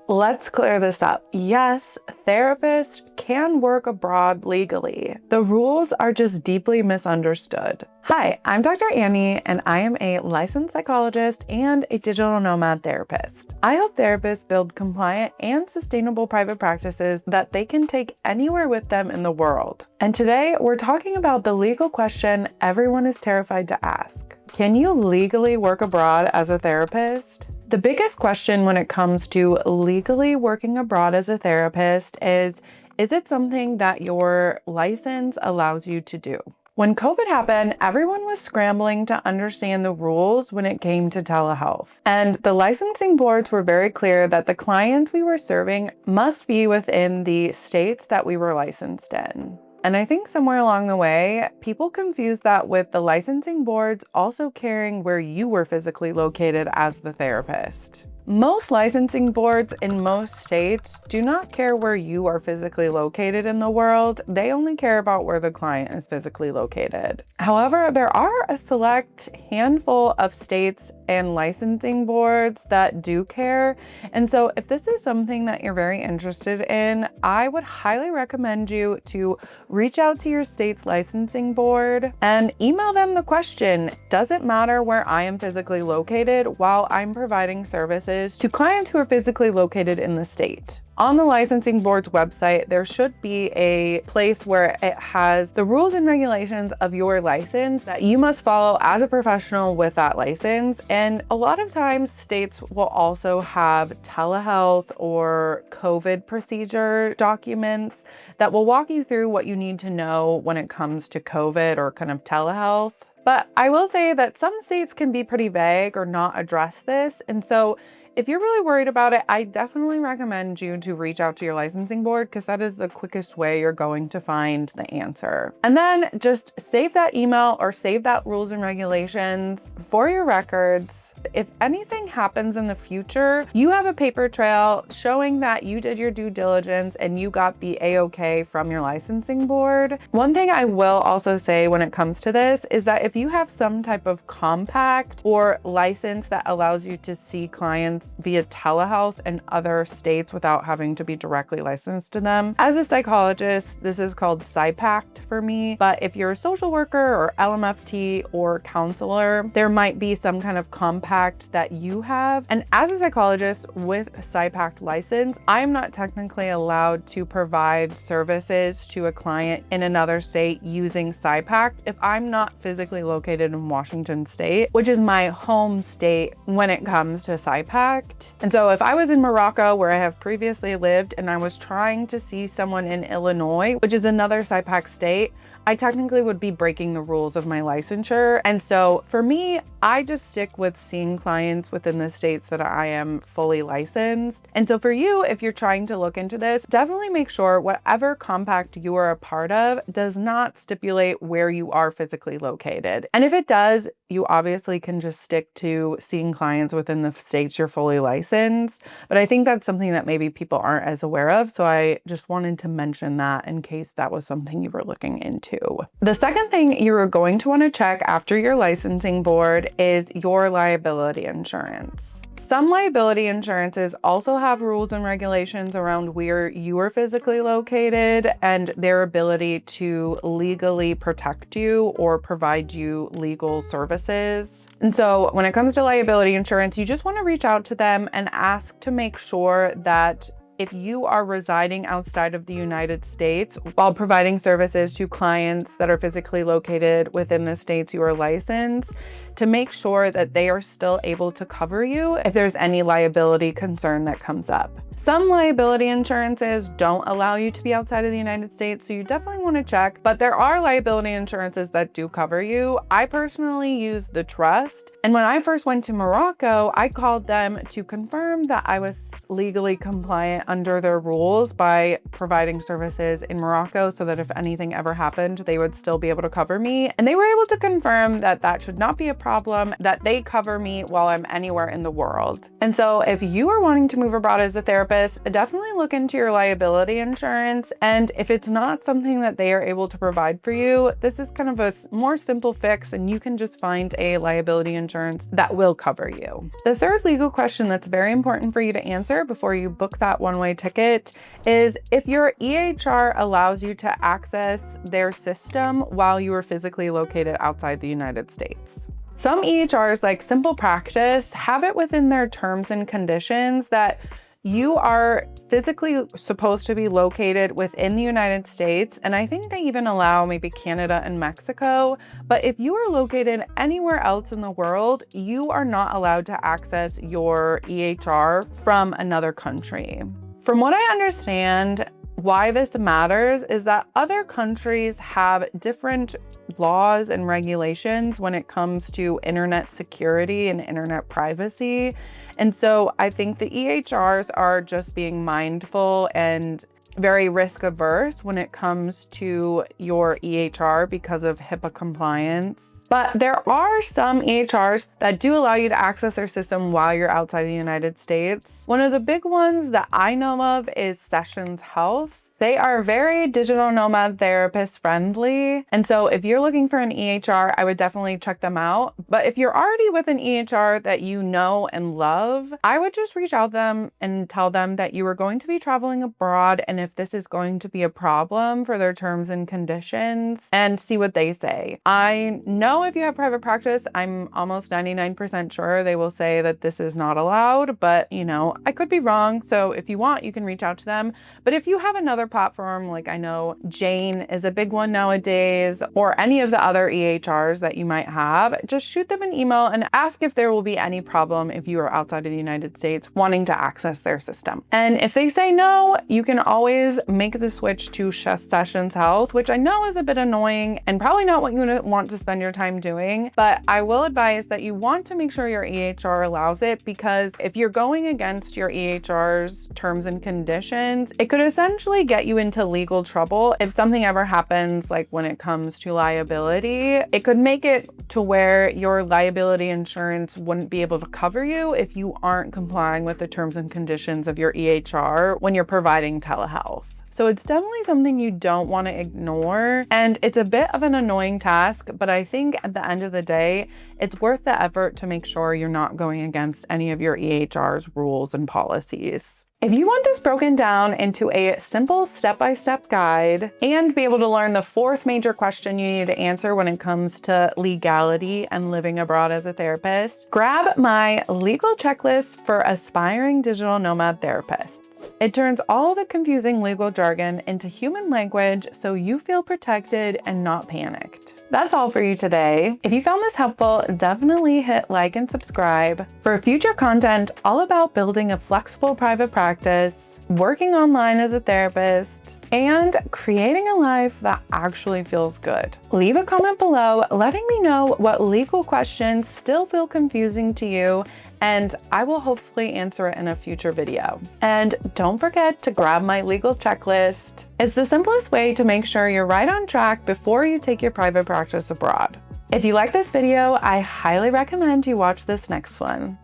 Let's clear this up. Yes, therapists can work abroad legally. The rules are just deeply misunderstood. Hi, I'm Dr. Annie, and I am a licensed psychologist and a digital nomad therapist. I help therapists build compliant and sustainable private practices that they can take anywhere with them in the world. And today, we're talking about the legal question everyone is terrified to ask. Can you legally work abroad as a therapist? The biggest question when it comes to legally working abroad as a therapist is it something that your license allows you to do? When COVID happened, everyone was scrambling to understand the rules when it came to telehealth. And the licensing boards were very clear that the clients we were serving must be within the states that we were licensed in. And I think somewhere along the way, people confused that with the licensing boards also caring where you were physically located as the therapist. Most licensing boards in most states do not care where you are physically located in the world. They only care about where the client is physically located. However, there are a select handful of states and licensing boards that do care. And so if this is something that you're very interested in, I would highly recommend you to reach out to your state's licensing board and email them the question, does it matter where I am physically located while I'm providing services to clients who are physically located in the state? On the licensing board's website, there should be a place where it has the rules and regulations of your license that you must follow as a professional with that license. And a lot of times states will also have telehealth or COVID procedure documents that will walk you through what you need to know when it comes to COVID or kind of telehealth. But I will say that some states can be pretty vague or not address this. And so if you're really worried about it, I definitely recommend you to reach out to your licensing board because that is the quickest way you're going to find the answer. And then just save that email or save that rules and regulations for your records. If anything happens in the future, you have a paper trail showing that you did your due diligence and you got the A-OK from your licensing board. One thing I will also say when it comes to this is that if you have some type of compact or license that allows you to see clients via telehealth in other states without having to be directly licensed to them, as a psychologist, this is called PsyPact for me. But if you're a social worker or LMFT or counselor, there might be some kind of compact that you have. And as a psychologist with a PsyPact license, I'm not technically allowed to provide services to a client in another state using PsyPact if I'm not physically located in Washington State, which is my home state when it comes to PsyPact. And so if I was in Morocco, where I have previously lived, and I was trying to see someone in Illinois, which is another PsyPact state, I technically would be breaking the rules of my licensure. And so for me, I just stick with seeing clients within the states that I am fully licensed. And so for you, if you're trying to look into this, definitely make sure whatever compact you are a part of does not stipulate where you are physically located. And if it does, you obviously can just stick to seeing clients within the states you're fully licensed. But I think that's something that maybe people aren't as aware of. So I just wanted to mention that in case that was something you were looking into. The second thing you are going to want to check after your licensing board is your liability insurance. Some liability insurances also have rules and regulations around where you are physically located and their ability to legally protect you or provide you legal services. And so when it comes to liability insurance, you just want to reach out to them and ask to make sure that if you are residing outside of the United States while providing services to clients that are physically located within the states you are licensed, to make sure that they are still able to cover you if there's any liability concern that comes up. Some liability insurances don't allow you to be outside of the United States, so you definitely want to check, but there are liability insurances that do cover you. I personally use the Trust, and when I first went to Morocco, I called them to confirm that I was legally compliant under their rules by providing services in Morocco so that if anything ever happened, they would still be able to cover me. And they were able to confirm that that should not be a problem, that they cover me while I'm anywhere in the world. And so if you are wanting to move abroad as a therapist, definitely look into your liability insurance. And if it's not something that they are able to provide for you, this is kind of a more simple fix, and you can just find a liability insurance that will cover you. The third legal question that's very important for you to answer before you book that one-way ticket is if your EHR allows you to access their system while you are physically located outside the United States. Some EHRs, like Simple Practice, have it within their terms and conditions that you are physically supposed to be located within the United States, and I think they even allow maybe Canada and Mexico. But if you are located anywhere else in the world, you are not allowed to access your EHR from another country. From what I understand, why this matters is that other countries have different laws and regulations when it comes to internet security and internet privacy. And so I think the EHRs are just being mindful and very risk averse when it comes to your EHR because of HIPAA compliance. But there are some EHRs that do allow you to access their system while you're outside the United States. One of the big ones that I know of is Sessions Health. They are very digital nomad therapist friendly. And so if you're looking for an EHR, I would definitely check them out. But if you're already with an EHR that you know and love, I would just reach out to them and tell them that you are going to be traveling abroad and if this is going to be a problem for their terms and conditions, and see what they say. I know if you have private practice, I'm almost 99% sure they will say that this is not allowed, but I could be wrong. So if you want, you can reach out to them. But if you have another platform, like I know Jane is a big one nowadays, or any of the other EHRs that you might have, just shoot them an email and ask if there will be any problem if you are outside of the United States wanting to access their system. And if they say no, you can always make the switch to Sessions Health, which I know is a bit annoying and probably not what you want to spend your time doing, but I will advise that you want to make sure your EHR allows it, because if you're going against your EHR's terms and conditions, it could essentially get you into legal trouble. If something ever happens, like when it comes to liability, it could make it to where your liability insurance wouldn't be able to cover you if you aren't complying with the terms and conditions of your EHR when you're providing telehealth. So it's definitely something you don't want to ignore, and it's a bit of an annoying task, but I think at the end of the day, it's worth the effort to make sure you're not going against any of your EHR's rules and policies. If you want this broken down into a simple step-by-step guide and be able to learn the fourth major question you need to answer when it comes to legality and living abroad as a therapist, grab my legal checklist for aspiring digital nomad therapists. It turns all the confusing legal jargon into human language so you feel protected and not panicked. That's all for you today. If you found this helpful, definitely hit like and subscribe for future content all about building a flexible private practice, working online as a therapist, and creating a life that actually feels good. Leave a comment below letting me know what legal questions still feel confusing to you, and I will hopefully answer it in a future video. And don't forget to grab my legal checklist. It's the simplest way to make sure you're right on track before you take your private practice abroad. If you like this video, I highly recommend you watch this next one.